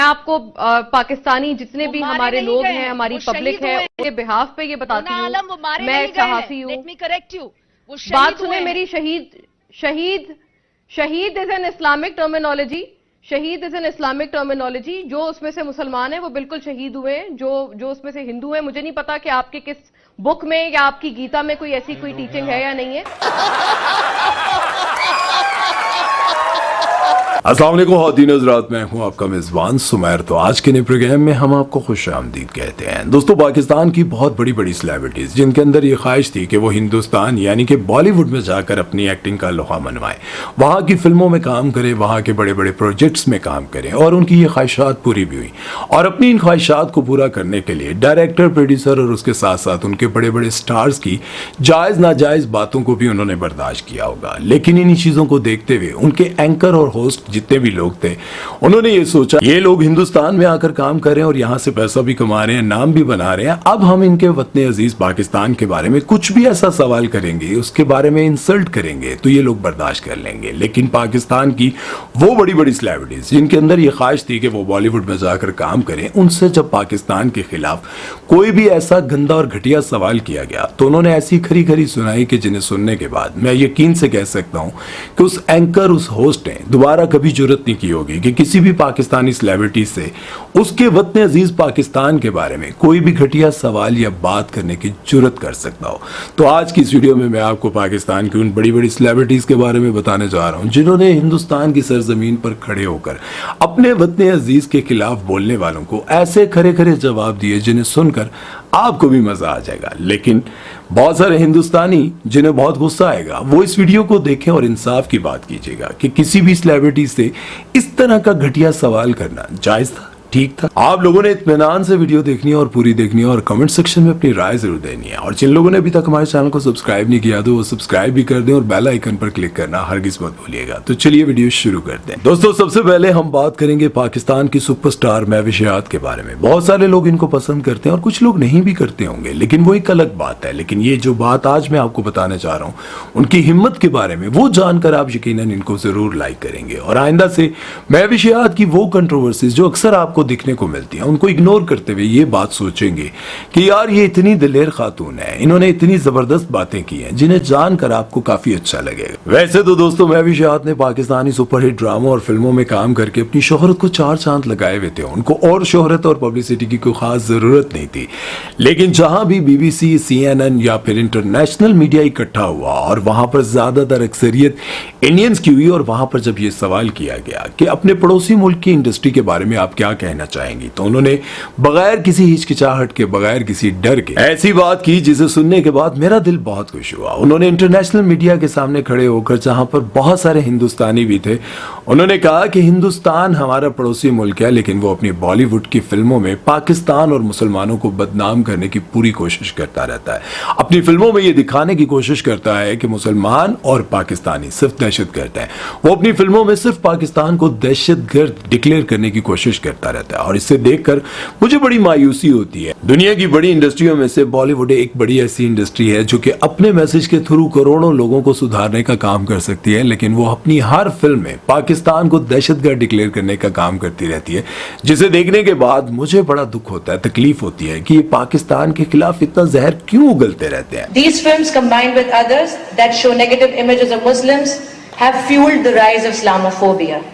आपको पाकिस्तानी जितने भी हमारे लोग हैं, हमारी पब्लिक है, उनके बिहाफ पे ये बताती हूँ, मैं सहाफी हूँ। बात सुने मेरी। शहीद इज एन इस्लामिक टर्मिनोलॉजी। शहीद इज एन इस्लामिक टर्मिनोलॉजी। जो उसमें से मुसलमान है वो बिल्कुल शहीद हुए हैं, जो उसमें से हिंदू है। मुझे नहीं पता कि आपके किस बुक में या आपकी गीता में कोई ऐसी कोई टीचिंग है या नहीं है। अस्सलाम वालेकुम ख़वातीन हज़रात, मैं हूं आपका मेज़बान सुमैर। तो आज के नए प्रोग्राम में हम आपको खुश आमदीद कहते हैं। दोस्तों, पाकिस्तान की बहुत बड़ी बड़ी सेलिब्रिटीज़ जिनके अंदर ये ख्वाहिश थी कि वो हिंदुस्तान यानी कि बॉलीवुड में जाकर अपनी एक्टिंग का लोहा मनवाएं, वहाँ की फिल्मों में काम करें, वहाँ के बड़े बड़े प्रोजेक्ट्स में काम करें, और उनकी ये ख्वाहिशात पूरी भी हुई। और अपनी इन ख्वाहिशात को पूरा करने के लिए डायरेक्टर, प्रोड्यूसर और उसके साथ साथ उनके बड़े बड़े स्टार्स की जायज़ नाजायज़ बातों को भी उन्होंने बर्दाश्त किया होगा। लेकिन इन्हीं चीज़ों को देखते हुए उनके एंकर और होस्ट जितने भी लोग थे, उन्होंने ये सोचा ये लोग हिंदुस्तान में आकर काम कर रहे हैं और यहां से पैसा भी कमा रहे हैं, नाम भी बना रहे हैं, अब हम इनके वतन अजीज पाकिस्तान के बारे में कुछ भी ऐसा सवाल करेंगे, उसके बारे में इंसल्ट करेंगे तो ये लोग बर्दाश्त कर लेंगे। लेकिन पाकिस्तान की वो बड़ी बड़ी सेलिब्रिटीज जिनके अंदर ये ख्वाहिश थी कि वो बॉलीवुड में जाकर काम करें, उनसे जब पाकिस्तान के खिलाफ कोई भी ऐसा गंदा और घटिया सवाल किया गया तो उन्होंने ऐसी खरी खरी सुनाई कि जिन्हें सुनने के बाद मैं यकीन से कह सकता हूं कि उस एंकर, उस होस्ट ने दोबारा कभी जुर्रत नहीं की होगी कि किसी भी पाकिस्तानी सेलिब्रिटी से उसके वतन अजीज पाकिस्तान के बारे में कोई भी घटिया सवाल या बात करने की जुर्रत कर सकता हो। तो आज की इस वीडियो में मैं आपको पाकिस्तान की उन बड़ी बड़ी सेलिब्रिटीज के बारे में बताने जा रहा हूं जिन्होंने हिंदुस्तान की सरजमीन पर खड़े होकर अपने वतन अजीज के खिलाफ बोलने वालों को ऐसे खरे खरे जवाब दिए जिन्हें सुनकर आपको भी मजा आ जाएगा। लेकिन बहुत सारे हिंदुस्तानी जिन्हें बहुत गुस्सा आएगा वो इस वीडियो को देखें और इंसाफ की बात कीजिएगा कि किसी भी सेलिब्रिटी से इस तरह का घटिया सवाल करना जायज था, ठीक था। आप लोगों ने इत्मीनान से वीडियो देखनी है और पूरी देखनी है और कमेंट सेक्शन में अपनी राय जरूर देनी है। और जिन लोगों ने अभी तक हमारे चैनल को सब्सक्राइब नहीं किया तो वो सब्सक्राइब भी कर दें और बेल आइकन पर क्लिक करना हरगिज़ मत भूलिएगा। तो चलिए वीडियो शुरू करते हैं। दोस्तों, सबसे पहले हम बात करेंगे पाकिस्तान की सुपरस्टार महविश के बारे में। बहुत सारे लोग इनको पसंद करते हैं और कुछ लोग नहीं भी करते होंगे, लेकिन वो एक अलग बात है। लेकिन ये जो बात आज मैं आपको बताने जा रहा हूँ उनकी हिम्मत के बारे में, वो जानकर आप यकीनन इनको जरूर लाइक करेंगे। और आइंदा से महविश की वो कंट्रोवर्सीज जो अक्सर आपको दिखने को मिलती हैं उनको इग्नोर करते हुए ये बात सोचेंगे कि यार ये इतनी दिलेर खातून है, इन्होंने इतनी जबरदस्त बातें की हैं जिन्हें जानकर आपको काफी अच्छा लगेगा। वैसे तो दोस्तों, महविश ने पाकिस्तानी सुपरहिट ड्रामों और फिल्मों में काम करके अपनी शोहरत को चार चांद लगाए हुए थे। उनको और शोहरत और पब्लिसिटी की कोई खास जरूरत नहीं थी। लेकिन जहां भी BBC, CNN या फिर इंटरनेशनल मीडिया इकट्ठा हुआ और वहां पर ज्यादातर अक्सरियत इंडियंस की हुई और वहां पर जब ये सवाल किया गया कि अपने पड़ोसी मुल्क की इंडस्ट्री के बारे में आप क्या कहना चाहेंगे, तो उन्होंने बगैर किसी हिचकिचाहट के, बगैर किसी डर के ऐसी बात की जिसे सुनने के बाद मेरा दिल बहुत खुश हुआ। उन्होंने इंटरनेशनल मीडिया के सामने खड़े होकर, जहां पर बहुत सारे हिंदुस्तानी भी थे, उन्होंने कहा कि हिंदुस्तान हमारा पड़ोसी मुल्क है, लेकिन वो अपनी बॉलीवुड की फिल्मों में पाकिस्तान और मुसलमानों को बदनाम करने की पूरी कोशिश करता रहता है। अपनी फिल्मों में ये दिखाने की कोशिश करता है कि मुसलमान और पाकिस्तानी सिर्फ दहशतगर्द हैं। वो अपनी फिल्मों में सिर्फ पाकिस्तान को दहशतगर्द डिक्लेयर करने की कोशिश करता रहता है। और इससे देखकर मुझे बड़ी मायूसी होती है। दुनिया की बड़ी इंडस्ट्रियों में से बॉलीवुड एक बड़ी ऐसी इंडस्ट्री है जो कि अपने मैसेज के थ्रू करोड़ों लोगों को सुधारने का काम कर सकती है, लेकिन वो अपनी हर फिल्म में पाकिस्तान को दहशतगर्द डिक्लेयर करने का काम करती रहती है, जिसे देखने के बाद मुझे बड़ा दुख होता है, तकलीफ होती है कि ये पाकिस्तान के खिलाफ इतना जहर क्यों उगलते रहते हैं। These films combined with others that show negative images of Muslims have fueled the rise of Islamophobia.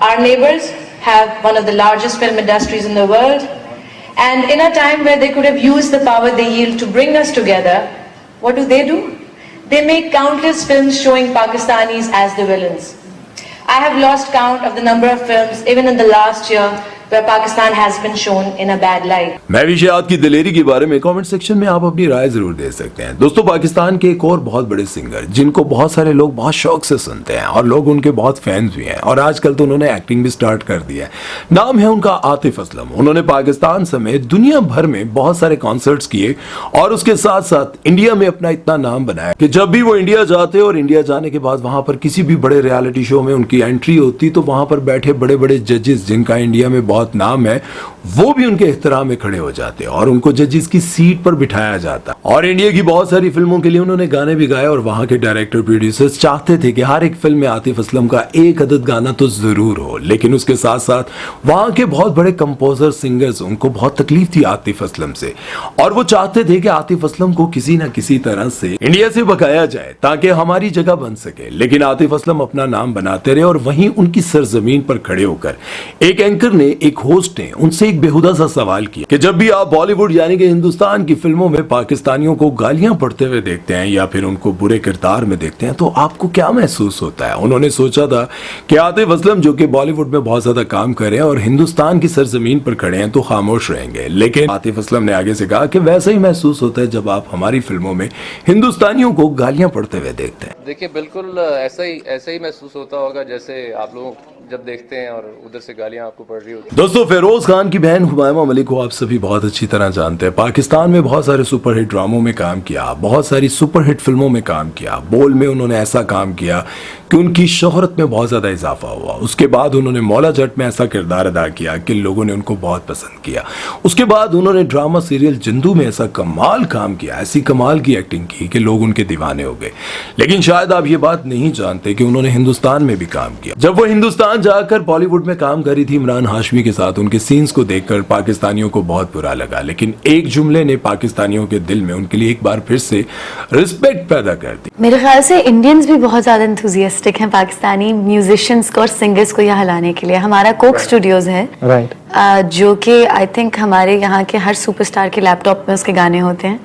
Our neighbors have one of the largest film industries in the world, and in a time where they could have used the power they yield to bring us together, what do? They make countless films showing Pakistanis as the villains. I have lost count of the number of films, even in the last year, where Pakistan has been shown in a bad light. Mahwish की दिलेरी के बारे में comment section में आप अपनी राय जरूर दे सकते हैं। दोस्तों, पाकिस्तान के एक और बहुत बड़े सिंगर जिनको बहुत सारे लोग बहुत शौक से सुनते हैं और लोग उनके बहुत फैंस भी हैं, और आजकल तो उन्होंने एक्टिंग भी स्टार्ट कर दी है। नाम है उनका आतिफ असलम। उन्होंने पाकिस्तान समेत दुनिया भर में बहुत सारे कॉन्सर्ट्स किए और उसके साथ साथ इंडिया में अपना इतना नाम बनाया कि जब भी वो इंडिया जाते और इंडिया जाने के बाद वहां पर किसी भी बड़े रियलिटी शो में उनकी एंट्री होती तो वहां पर बैठे बड़े बड़े जजेस, जिनका इंडिया में बहुत नाम है वो भी उनके एहतराम में खड़े हो जाते हैं और उनको जजेस की सीट पर बिठाया जाता है। और इंडिया की बहुत सारी फिल्मों के लिए उन्होंने गाने भी गाए और वहां के डायरेक्टर प्रोड्यूसर्स चाहते थे कि हर एक फिल्म में आतिफ असलम का एक अदद गाना तो जरूर हो, लेकिन उसके साथ साथ वहां के बहुत बड़े कंपोजर सिंगर्स उनको बहुत तकलीफ थी आतिफ असलम से और वो चाहते थे कि आतिफ असलम को किसी ना किसी तरह से इंडिया से भगाया जाए ताकि हमारी जगह बन सके। लेकिन आतिफ असलम अपना नाम बनाते रहे और वहीं उनकी सरजमीन पर खड़े होकर एक एंकर ने, एक होस्ट ने उनसे एक बेहुदा सा सवाल किया कि जब भी आप बॉलीवुड यानी कि हिंदुस्तान की फिल्मों में पाकिस्तानियों को गालियां पड़ते हुए देखते हैं या फिर उनको बुरे किरदार में देखते हैं तो आपको क्या महसूस होता है। उन्होंने सोचा था कि आतिफ असलम जो कि बॉलीवुड में बहुत ज्यादा काम कर रहे हैं और हिंदुस्तान की सरजमीन पर खड़े हैं तो खामोश रहेंगे, लेकिन आतिफ असलम ने आगे से कहा कि वैसा ही महसूस होता है जब आप हमारी फिल्मों में हिंदुस्तानियों को गालियां पड़ते हुए देखते हैं। देखिए बिल्कुल ऐसा ही महसूस होता होगा जैसे आप लोग जब देखते हैं और उधर से गालियां आपको पड़ रही होती हैं। दोस्तों, फेरोज खान की बहन हुमायमा मलिक को आप सभी बहुत अच्छी तरह जानते हैं। पाकिस्तान में बहुत सारे सुपरहिट ड्रामों में काम किया, बहुत सारी सुपरहिट फिल्मों में काम किया। बोल में उन्होंने ऐसा काम किया कि उनकी शोहरत में बहुत ज्यादा इजाफा हुआ। उसके बाद उन्होंने मौला जट में ऐसा किरदार अदा किया कि लोगों ने उनको बहुत पसंद किया। उसके बाद उन्होंने ड्रामा सीरियल जिंदू में ऐसा कमाल काम किया, ऐसी कमाल की एक्टिंग की कि लोग उनके दीवाने हो गए। लेकिन शायद आप ये बात नहीं जानते कि उन्होंने हिंदुस्तान में भी काम किया। जब वो हिंदुस्तान जाकर बॉलीवुड में काम करी थी इमरान हाशमी के साथ, उनके सीन्स को देखकर पाकिस्तानियों को बहुत बुरा लगा, लेकिन एक जुमले ने पाकिस्तानियों के दिल में उनके लिए एक बार फिर से रिस्पेक्ट पैदा कर दी। मेरे ख्याल से इंडियंस भी बहुत ज्यादा एंथुजियास्टिक हैं पाकिस्तानी म्यूजिशियंस को और सिंगर्स को यहाँ लाने के लिए। हमारा कोक स्टूडियोज है जो कि आई थिंक हमारे यहाँ के हर सुपरस्टार के लैपटॉप में उसके गाने होते हैं।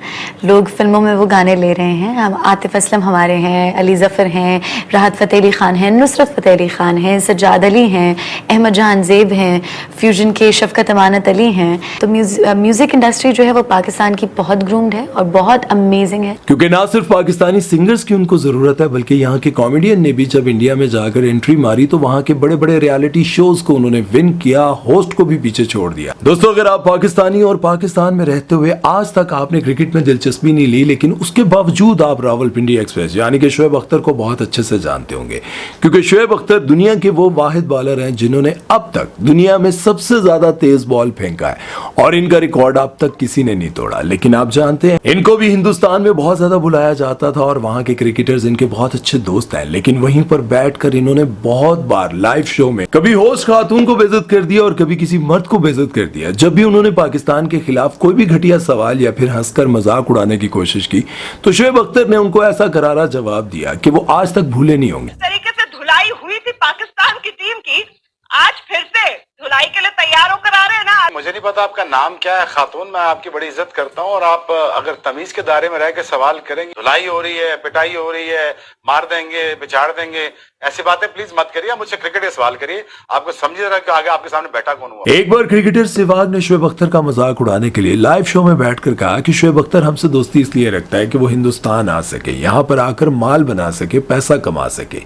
लोग फिल्मों में वो गाने ले रहे हैं। हम आतिफ असलम हमारे हैं, अली जफर हैं, राहत फ़तेह अली खान हैं, नुसरत फ़तेह अली खान हैं, सज्जाद अली हैं, अहमद जहान ज़ेब हैं, फ्यूजन के शफ़क़त अमानत अली हैं। तो म्यूजिक इंडस्ट्री जो है वो पाकिस्तान की बहुत ग्रूम्ड है और बहुत अमेजिंग है, क्योंकि ना सिर्फ पाकिस्तानी सिंगर्स की उनको जरूरत है बल्कि यहाँ के कॉमेडियन ने भी जब इंडिया में जाकर एंट्री मारी तो वहाँ के बड़े बड़े रियलिटी शोज को उन्होंने विन किया, होस्ट को भी पीछे छोड़ दिया। दोस्तों, अगर आप पाकिस्तानी और पाकिस्तान में रहते हुए आज तक आपने क्रिकेट में दिलचस्पी नहीं ली, लेकिन उसके बावजूद आप रावलपिंडी एक्सप्रेस यानी कि शोएब अख्तर को बहुत अच्छे से जानते होंगे, क्योंकि शोएब अख्तर दुनिया के वो वाहिद बॉलर हैं जिन्होंने अब तक दुनिया में सबसे ज्यादा तेज बॉल फेंका है और इनका रिकॉर्ड अब तक किसी ने नहीं तोड़ा। लेकिन आप जानते हैं इनको भी हिंदुस्तान में बहुत ज्यादा बुलाया जाता था और वहां के क्रिकेटर्स इनके बहुत अच्छे दोस्त हैं, लेकिन वहीं पर बैठकर इन्होंने बहुत बार लाइव शो में कभी होस्ट खातून को बेइज्जत कर दिया और कभी किसी मर्द को बेइज्जत कर दिया। जब भी उन्होंने पाकिस्तान के खिलाफ कोई भी घटिया सवाल या फिर हंसकर मजाक उड़ाने की कोशिश की तो शोएब अख्तर ने उनको ऐसा करारा जवाब दिया कि वो आज तक भूले नहीं होंगे। इस तरीके से धुलाई हुई थी पाकिस्तान की टीम की, आज फिर से धुलाई के लिए तैयार होकर आ रहे हैं ना। मुझे नहीं पता आपका नाम क्या है खातून, मैं आपकी बड़ी इज्जत करता हूँ और आप अगर तमीज के दायरे में रह के सवाल करेंगे, धुलाई हो रही है, पिटाई हो रही है, मार देंगे, बिछाड़ देंगे, ऐसी बातें प्लीज मत करिए। मुझसे क्रिकेट के सवाल करिए, आपको समझिए जरा कि आगे आपके सामने बैठा कौन हुआ। एक बार क्रिकेटर सहवाग ने शोएब अख्तर का मजाक उड़ाने के लिए लाइव शो में बैठकर कहा कि शोएब अख्तर हमसे दोस्ती इसलिए रखता है कि वो हिंदुस्तान आ सके, यहाँ पर आकर माल बना सके, पैसा कमा सके।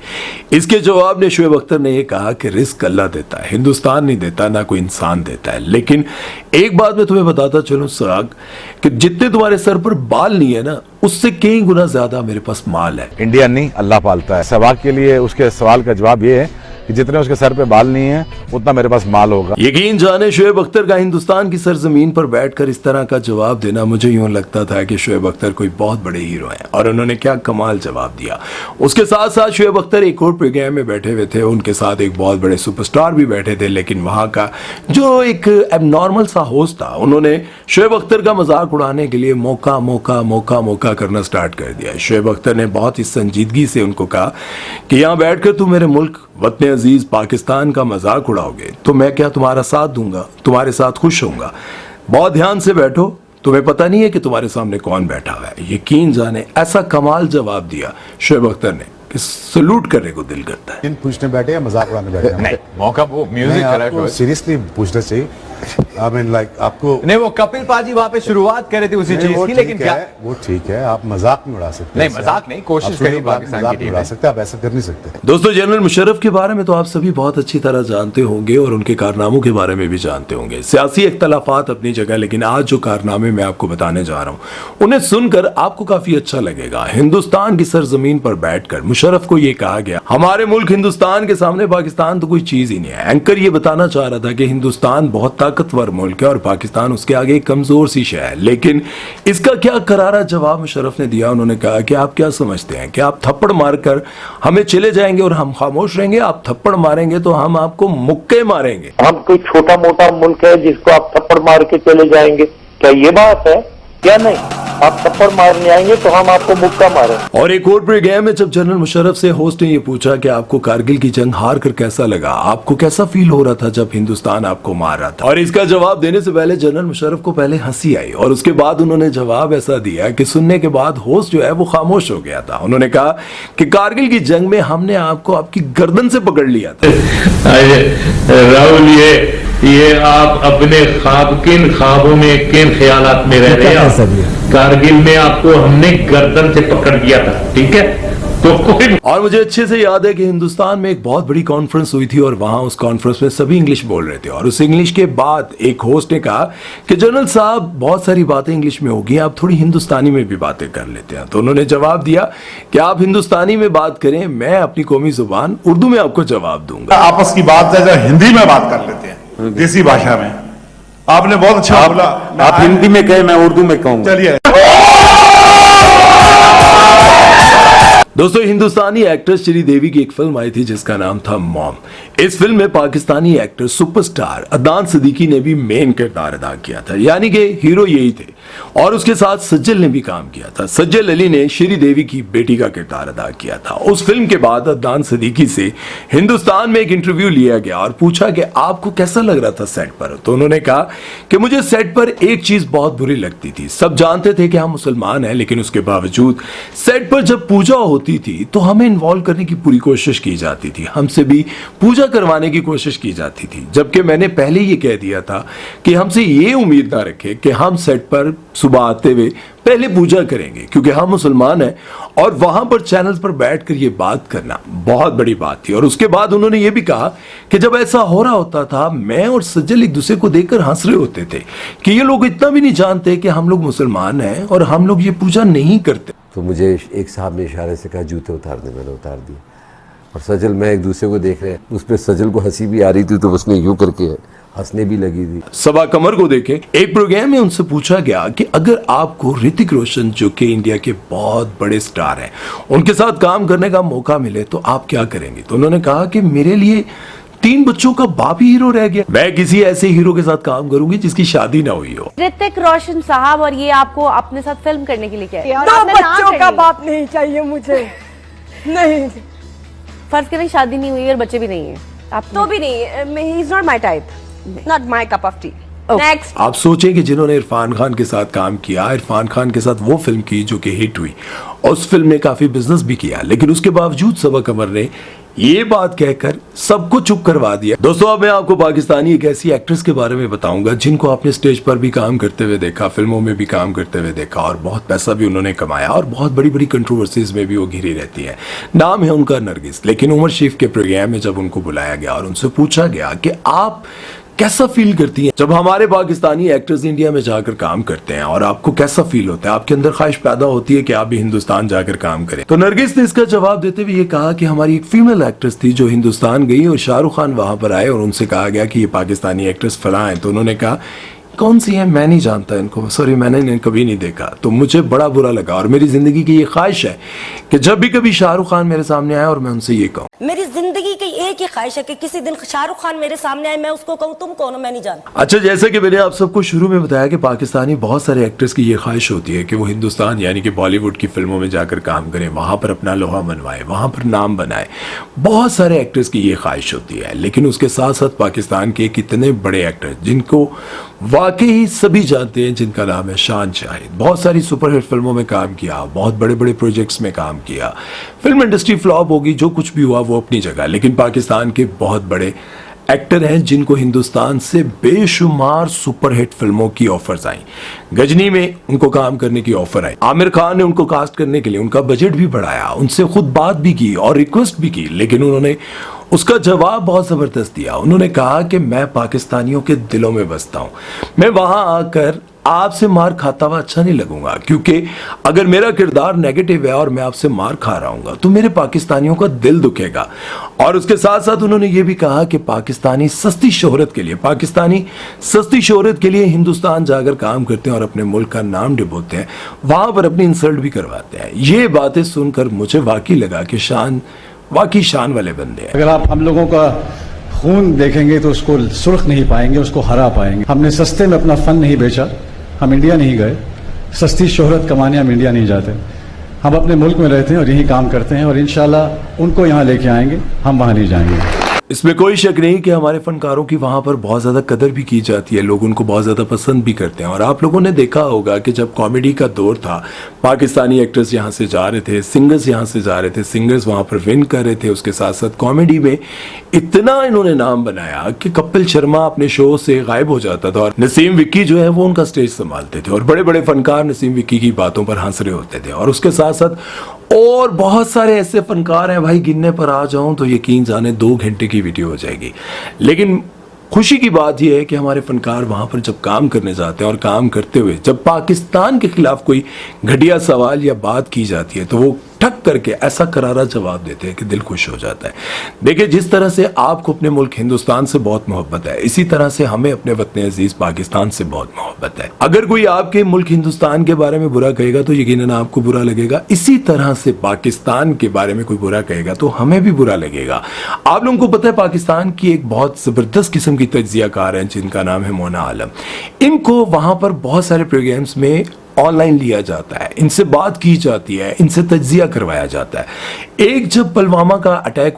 इसके जवाब में शोएब अख्तर ने यह कहा कि रिस्क अल्लाह देता है, हिंदुस्तान नहीं देता, ना कोई इंसान देता है। लेकिन एक बात मैं तुम्हें बताता चलूं सहवाग, कि जितने तुम्हारे सर पर बाल नहीं है ना उससे कई गुना ज्यादा मेरे पास माल है। इंडिया नहीं अल्लाह पालता है। सहवाग के लिए उसके सवाल का जवाब ये है कि जितने उसके सर पे बाल नहीं है उतना मेरे पास माल होगा। यकीन जाने शोएब अख्तर का हिंदुस्तान की सरजमीन पर बैठकर इस तरह का जवाब देना, मुझे यूं लगता था कि शोएब अख्तर कोई बहुत बड़े हीरो हैं और उन्होंने क्या कमाल जवाब दिया। उसके साथ साथ शोएब अख्तर एक और प्रोग्राम में बैठे हुए थे, उनके साथ एक बहुत बड़े सुपरस्टार भी बैठे थे, लेकिन वहां का जो एक एबनॉर्मल सा होस्ट था उन्होंने शोएब अख्तर का मजाक उड़ाने के लिए मौका मौका मौका मौका करना स्टार्ट कर दिया। शोएब अख्तर ने बहुत ही संजीदगी से उनको कहा कि यहाँ बैठकर तुम मेरे मुल्क वतन अजीज पाकिस्तान का मजाक उड़ाओगे तो मैं क्या तुम्हारा साथ दूंगा, तुम्हारे साथ खुश होऊंगा। बहुत ध्यान से बैठो, तुम्हें पता नहीं है कि तुम्हारे सामने कौन बैठा हुआ है। यकीन जाने ऐसा कमाल जवाब दिया शोएब अख्तर ने कि सलूट करने को दिल करता है। पूछने बैठे या मजाक उड़ाने बैठे? नहीं, मौका वो म्यूजिक सीरियसली पूछना चाहिए आई मीन लाइक आपको नहीं, वो कपिल पाजी वहाँ पे शुरुआत कर रहे थे उसी चीज की, लेकिन क्या वो ठीक है, आप मजाक में उड़ा सकते हैं। नहीं, मजाक नहीं, कोशिश करिए पाकिस्तान की टीम उड़ा सकते हैं, आप ऐसा कर नहीं सकते। दोस्तों, जनरल मुशर्रफ के बारे में तो आप सभी बहुत अच्छी तरह जानते होंगे और उनके कारनामों के बारे में भी जानते होंगे। सियासी इख्तलाफात अपनी जगह, लेकिन आज जो कारनामे मैं आपको बताने जा रहा हूं उन्हें सुनकर आपको काफी अच्छा लगेगा। हिंदुस्तान की सरजमीन पर बैठकर मुशर्रफ को यह कहा गया, हमारे मुल्क हिंदुस्तान के सामने पाकिस्तान तो कोई चीज ही नहीं है। एंकर ये बताना चाह रहा था कि हिंदुस्तान बहुत ताकतवर मुल्क है और पाकिस्तान उसके आगे एक कमजोर सी शय है, लेकिन इसका क्या करारा जवाब मुशर्रफ ने दिया। उन्होंने कहा कि आप क्या समझते हैं कि आप थप्पड़ मारकर हमें चले जाएंगे और हम खामोश रहेंगे? आप थप्पड़ मारेंगे तो हम आपको मुक्के मारेंगे। हम कोई छोटा मोटा मुल्क है जिसको आप थप्पड़ मार के चले जाएंगे? क्या ये बात है? क्या नहीं, आप थप्पड़ मारने आएंगे तो हम आपको मुक्का मारेंगे। और एक और प्रोग्राम में जब जनरल मुशर्रफ से होस्ट ने यह पूछा कि आपको कारगिल की जंग हार कर कैसा लगा, आपको कैसा फील हो रहा था जब हिंदुस्तान आपको मार रहा था, और इसका जवाब देने से पहले जनरल मुशर्रफ को पहले हंसी आई और उसके बाद उन्होंने जवाब ऐसा दिया कि सुनने के बाद होस्ट जो है वो खामोश हो गया था। उन्होंने कहा कि कारगिल की जंग में हमने आपको आपकी गर्दन से पकड़ लिया था। राहुल, ये आप अपने किन ख्वाबों में, किन ख्यालात में रह रहे हैं? कारगिल में आपको हमने गर्दन से पकड़ दिया था, ठीक है? तो कोई और मुझे अच्छे से याद है कि हिंदुस्तान में एक बहुत बड़ी कॉन्फ्रेंस हुई थी और वहां उस कॉन्फ्रेंस में सभी इंग्लिश बोल रहे थे और उस इंग्लिश के बाद एक होस्ट ने कहा कि जनरल साहब, बहुत सारी बातें इंग्लिश में होगी, आप थोड़ी हिंदुस्तानी में भी बातें कर लेते हैं। तो उन्होंने जवाब दिया कि आप हिंदुस्तानी में बात करें, मैं अपनी कौमी जुबान उर्दू में आपको जवाब दूंगा। आपस की बात है जब हिंदी में बात कर लेते हैं, देसी भाषा में। आपने बहुत अच्छा बोला। आप हिंदी में कहे, मैं उर्दू में कहूंगा। चलिए। दोस्तों, हिंदुस्तानी एक्ट्रेस श्रीदेवी की एक फिल्म आई थी जिसका नाम था मॉम। इस फिल्म में पाकिस्तानी एक्टर सुपरस्टार अदनान सिद्दीकी ने भी मेन किरदार अदा किया था, यानी कि हीरो यही थे, और उसके साथ सज्जल ने भी काम किया था। सज्जल अली ने श्रीदेवी की बेटी का किरदार अदा किया था। उस फिल्म के बाद अदनान सिद्दीकी से हिंदुस्तान में एक इंटरव्यू लिया गया और पूछा कि आपको कैसा लग रहा था सेट पर। तो उन्होंने कहा कि मुझे सेट पर एक चीज बहुत बुरी लगती थी। सब जानते थे कि हम मुसलमान हैं, लेकिन उसके बावजूद सेट पर जब पूजा होती थी तो हमें इन्वॉल्व करने की पूरी कोशिश की जाती थी, हमसे भी पूजा करवाने की कोशिश की जाती थी, जबकि मैंने पहले ये कह दिया था कि हमसे ये उम्मीद ना रखे कि हम सेट पर सुबह आते हुए पहले पूजा करेंगे, क्योंकि हम मुसलमान हैं। और वहां पर चैनल पर बैठकर ये बात करना बहुत बड़ी बात थी। और उसके बाद उन्होंने ये भी कहा कि जब ऐसा हो रहा होता था, मैं और सज्जल एक दूसरे को देखकर हंस रहे होते थे कि ये लोग इतना भी नहीं जानते कि हम लोग मुसलमान हैं और हम लोग ये पूजा नहीं करते। तो मुझे एक साहब ने इशारे से कहा जूते उतार दे, मैंने उतार दिए। और सजल, मैं एक दूसरे को देख रहे हैं, उस पर सजल को हंसी भी आ रही थी तो उसने यूं करके हंसने भी लगी थी। सबा कमर को देखें, एक प्रोग्राम में उनसे पूछा गया कि अगर आपको ऋतिक रोशन, जो कि इंडिया के बहुत बड़े स्टार हैं, उनके साथ काम करने का मौका मिले तो आप क्या करेंगे? तो उन्होंने कहा कि मेरे लिए 3 बच्चों का बाप ही हीरो रह गया, मैं किसी ऐसे हीरो के साथ काम करूंगी जिसकी शादी ना हुई हो। ऋतिक रोशन साहब, और ये आपको अपने साथ फिल्म करने के लिए क्या है? 2 बच्चों का बाप नहीं चाहिए मुझे। नहीं, फर्ज करें शादी नहीं हुई और बच्चे भी नहीं है, आप तो भी नहीं। He is not my type, not my cup of T. Next. आप सोचें कि जिन्होंने इरफान खान के साथ काम किया, इरफान खान के साथ वो फिल्म की जो कि हिट हुई और उस फिल्म ने काफी बिजनेस भी किया, लेकिन उसके बावजूद सबा कमर ने ये बात कहकर सबको चुप करवा दिया। दोस्तों, अब मैं आपको पाकिस्तानी एक ऐसी एक्ट्रेस के बारे में बताऊंगा जिनको आपने स्टेज पर भी काम करते हुए देखा, फिल्मों में भी काम करते हुए देखा और बहुत पैसा भी उन्होंने कमाया और बहुत बड़ी बड़ी कंट्रोवर्सीज में भी वो घिरी रहती है। नाम है उनका नरगिस। लेकिन उमर शरीफ के प्रोग्राम में जब उनको बुलाया गया और उनसे पूछा गया कि आप कैसा फील करती हैं जब हमारे पाकिस्तानी एक्टर्स इंडिया में जाकर काम करते हैं, और आपको कैसा फील होता है, आपके अंदर ख्वाहिश पैदा होती है कि आप भी हिंदुस्तान जाकर काम करें? तो नरगिस ने इसका जवाब देते हुए ये कहा कि हमारी एक फीमेल एक्ट्रेस थी जो हिंदुस्तान गई और शाहरुख खान वहां पर आए और उनसे कहा गया कि ये पाकिस्तानी एक्ट्रेस फलां है। तो उन्होंने कहा कौन सी है, मैं नहीं जानता इनको, सॉरी मैंने इन्हें कभी नहीं देखा। तो मुझे बड़ा बुरा लगा और मेरी जिंदगी की ये ख्वाहिश है कि जब भी कभी शाहरुख खान मेरे सामने आए और मैं उनसे ये कहूँ, मेरी जिंदगी की एक ही ख्वाहिश है कि किसी दिन शाहरुख खान मेरे सामने आए, मैं उसको कहूँ तुम कौन हो, मैं नहीं जानता। अच्छा, जैसे कि मैंने आप सबको शुरू में बताया कि पाकिस्तानी बहुत सारे एक्टर्स की ये ख्वाहिश होती है कि वो हिंदुस्तान यानी कि बॉलीवुड की फिल्मों में जाकर काम करें, वहां पर अपना लोहा मनवाए, वहां पर नाम बनाए। बहुत सारे एक्टर्स की ये ख्वाहिश होती है, लेकिन उसके साथ साथ पाकिस्तान के कितने बड़े एक्टर जिनको वाकई सभी जानते हैं, जिनका नाम है शान शाहिद, बहुत सारी सुपरहिट फिल्मों में काम किया, बहुत बड़े बड़े प्रोजेक्ट्स में काम किया। फिल्म इंडस्ट्री फ्लॉप होगी, जो कुछ भी हुआ वो अपनी जगह, लेकिन पाकिस्तान के बहुत बड़े एक्टर हैं जिनको हिंदुस्तान से बेशुमार सुपरहिट फिल्मों की ऑफर्स आई। गजनी में उनको काम करने की ऑफर आई, आमिर खान ने उनको कास्ट करने के लिए उनका बजट भी बढ़ाया, उनसे खुद बात भी की और रिक्वेस्ट भी की, लेकिन उन्होंने उसका जवाब बहुत जबरदस्त दिया। उन्होंने कहा कि मैं पाकिस्तानियों के दिलों में बसता हूं, मैं वहां आकर आपसे मार खाता हुआ अच्छा नहीं लगूंगा, क्योंकि अगर मेरा किरदार नेगेटिव है और मैं आपसे मार खा रहा हूं तो मेरे पाकिस्तानियों का दिल दुखेगा। और उसके साथ साथ उन्होंने ये भी कहा कि पाकिस्तानी सस्ती शोहरत के लिए हिंदुस्तान जाकर काम करते हैं और अपने मुल्क का नाम डिबोते हैं, वहां पर अपनी इंसल्ट भी करवाते हैं। ये बातें सुनकर मुझे वाकई लगा कि वाकई शान वाले बंदे हैं। अगर आप हम लोगों का खून देखेंगे तो उसको सुर्ख नहीं पाएंगे, उसको हरा पाएंगे। हमने सस्ते में अपना फन नहीं बेचा, हम इंडिया नहीं गए, सस्ती शोहरत कमाने हम इंडिया नहीं जाते, हम अपने मुल्क में रहते हैं और यही काम करते हैं और इंशाल्लाह उनको यहाँ लेके आएंगे, हम वहाँ नहीं जाएंगे। इसमें कोई शक नहीं कि हमारे फनकारों की वहां पर बहुत ज्यादा कदर भी की जाती है, लोग उनको बहुत ज्यादा पसंद भी करते हैं। और आप लोगों ने देखा होगा कि जब कॉमेडी का दौर था, पाकिस्तानी एक्टर्स यहाँ से जा रहे थे, सिंगर्स यहाँ से जा रहे थे, सिंगर्स वहां पर विन कर रहे थे, उसके साथ साथ कॉमेडी में इतना इन्होंने नाम बनाया कि कपिल शर्मा अपने शो से गायब हो जाता था और नसीम विक्की जो है वो उनका स्टेज संभालते थे और बड़े बड़े फनकार नसीम विक्की की बातों पर हंस रहे होते थे। और उसके साथ साथ और बहुत सारे ऐसे फनकार हैं भाई, गिनने पर आ जाऊं तो यकीन जाने 2 घंटे की वीडियो हो जाएगी। लेकिन खुशी की बात यह है कि हमारे फनकार वहां पर जब काम करने जाते हैं और काम करते हुए जब पाकिस्तान के खिलाफ कोई घटिया सवाल या बात की जाती है तो वो ठक करके ऐसा करारा जवाब देते हैं कि दिल खुश हो जाता है। देखिए, जिस तरह से आपको अपने मुल्क हिंदुस्तान से बहुत मोहब्बत है, इसी तरह से हमें अपने वतन अजीज पाकिस्तान से बहुत मोहब्बत है। अगर कोई आपके मुल्क हिंदुस्तान के बारे में बुरा कहेगा तो यकीनन आपको बुरा लगेगा, इसी तरह से पाकिस्तान के बारे में कोई बुरा कहेगा तो हमें भी बुरा लगेगा। आप लोगों को पता है, पाकिस्तान की एक बहुत जबरदस्त किस्म की तज्जियाकार हैं जिनका नाम है मोना आलम। इनको वहां पर बहुत सारे प्रोग्राम्स में ऑनलाइन लिया जाता है, इनसे बात की जाती है, इनसे तज्जिया करवाया जाता है। एक जब पुलवामा अटैक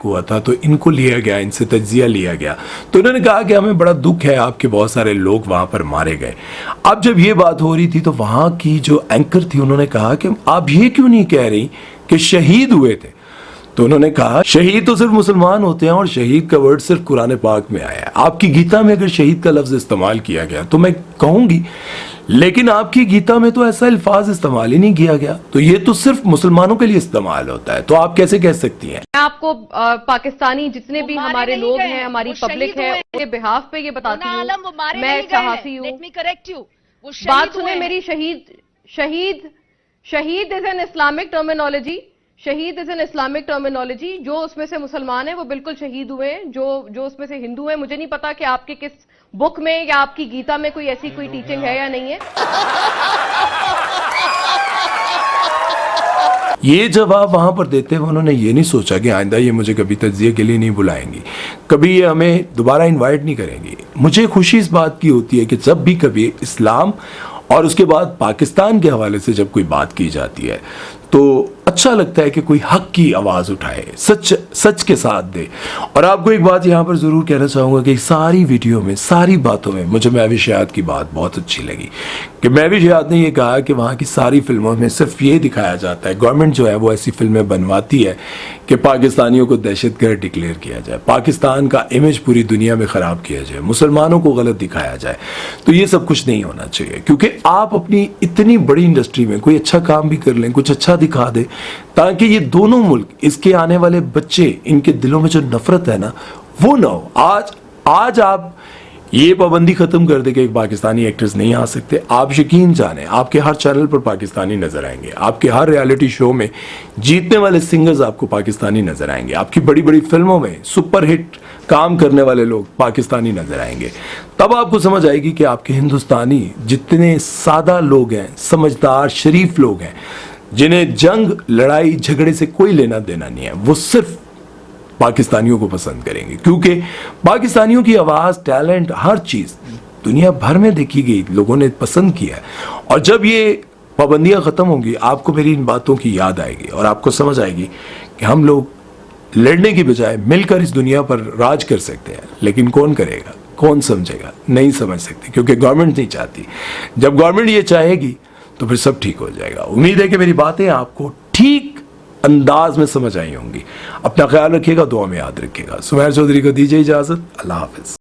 हुआ था तो इनको लिया गया, इनसे तज्जिया लिया गया, तो इन्होंने कहा कि हमें बड़ा दुख है, आपके बहुत सारे लोग वहां पर मारे गए। अब जब ये बात हो रही थी तो वहां की जो एंकर थी उन्होंने कहा कि आप ये क्यों नहीं कह रही कि शहीद हुए थे? तो उन्होंने कहा शहीद तो सिर्फ मुसलमान होते हैं और शहीद का वर्ड सिर्फ कुरान पाक में आया है। आपकी गीता में अगर शहीद का लफ्ज इस्तेमाल किया गया तो मैं कहूंगी, लेकिन आपकी गीता में तो ऐसा अल्फाज इस्तेमाल ही नहीं किया गया, तो ये तो सिर्फ मुसलमानों के लिए इस्तेमाल होता है, तो आप कैसे कह सकती हैं? मैं आपको पाकिस्तानी जितने भी हमारे लोग हैं, हमारी पब्लिक है, उनके बिहाफ पे ये बताती हूँ, मैं सहाफी हूँ। बात सुने मेरी। शहीद इज एन इस्लामिक टर्मिनोलॉजी, शहीद इज एन इस्लामिक टर्मिनोलॉजी। जो उसमें से मुसलमान है वो बिल्कुल शहीद हुए हैं, जो उसमें से हिंदू है, मुझे नहीं पता कि आपके किस बुक में या आपकी गीता में कोई ऐसी कोई टीचिंग है या नहीं है। ये जवाब वहां पर देते हुए उन्होंने ये नहीं सोचा कि आइंदा ये मुझे कभी तज्जिए के लिए नहीं बुलाएंगी, कभी ये हमें दोबारा इनवाइट नहीं करेंगी। मुझे खुशी इस बात की होती है कि जब भी कभी इस्लाम और उसके बाद पाकिस्तान के हवाले से जब कोई बात की जाती है तो अच्छा लगता है कि कोई हक की आवाज उठाए, सच के साथ दे। और आपको एक बात यहां पर जरूर कहना चाहूंगा कि सारी वीडियो में, सारी बातों में मुझे महवी शहाद की बात बहुत अच्छी लगी कि महवी शहाद ने यह कहा कि वहां की सारी फिल्मों में सिर्फ ये दिखाया जाता है, गवर्नमेंट जो है वो ऐसी फिल्में बनवाती है कि पाकिस्तानियों को दहशतगर्द डिक्लेयर किया जाए, पाकिस्तान का इमेज पूरी दुनिया में खराब किया जाए, मुसलमानों को गलत दिखाया जाए। तो ये सब कुछ नहीं होना चाहिए, क्योंकि आप अपनी इतनी बड़ी इंडस्ट्री में कोई अच्छा काम भी कर लें, कुछ अच्छा दिखा दे, ताकि ये दोनों मुल्क, इसके आने वाले बच्चे, इनके दिलों में जो नफरत है ना वो ना हो। आज आप ये पाबंदी खत्म कर दे कि एक पाकिस्तानी एक्टर्स नहीं आ सकते, आप यकीन जाने आपके हर चैनल पर पाकिस्तानी नजर आएंगे, आपके हर रियलिटी शो में जीतने वाले सिंगर्स आपको पाकिस्तानी नजर आएंगे, आपकी बड़ी बड़ी फिल्मों में सुपरहिट काम करने वाले लोग पाकिस्तानी नजर आएंगे। तब आपको समझ आएगी कि आपके हिंदुस्तानी जितने सादा लोग हैं, समझदार शरीफ लोग हैं, जिन्हें जंग, लड़ाई, झगड़े से कोई लेना देना नहीं है, वो सिर्फ पाकिस्तानियों को पसंद करेंगे, क्योंकि पाकिस्तानियों की आवाज, टैलेंट, हर चीज दुनिया भर में देखी गई, लोगों ने पसंद किया है। और जब ये पाबंदियां खत्म होंगी आपको मेरी इन बातों की याद आएगी और आपको समझ आएगी कि हम लोग लड़ने की बजाय मिलकर इस दुनिया पर राज कर सकते हैं। लेकिन कौन करेगा, कौन समझेगा? नहीं समझ सकते, क्योंकि गवर्नमेंट नहीं चाहती। जब गवर्नमेंट ये चाहेगी तो फिर सब ठीक हो जाएगा। उम्मीद है कि मेरी बातें आपको ठीक अंदाज में समझ आई होंगी। अपना ख्याल रखिएगा, दुआ में याद रखिएगा। सुमैर चौधरी को दीजिए इजाजत। अल्लाह हाफिज।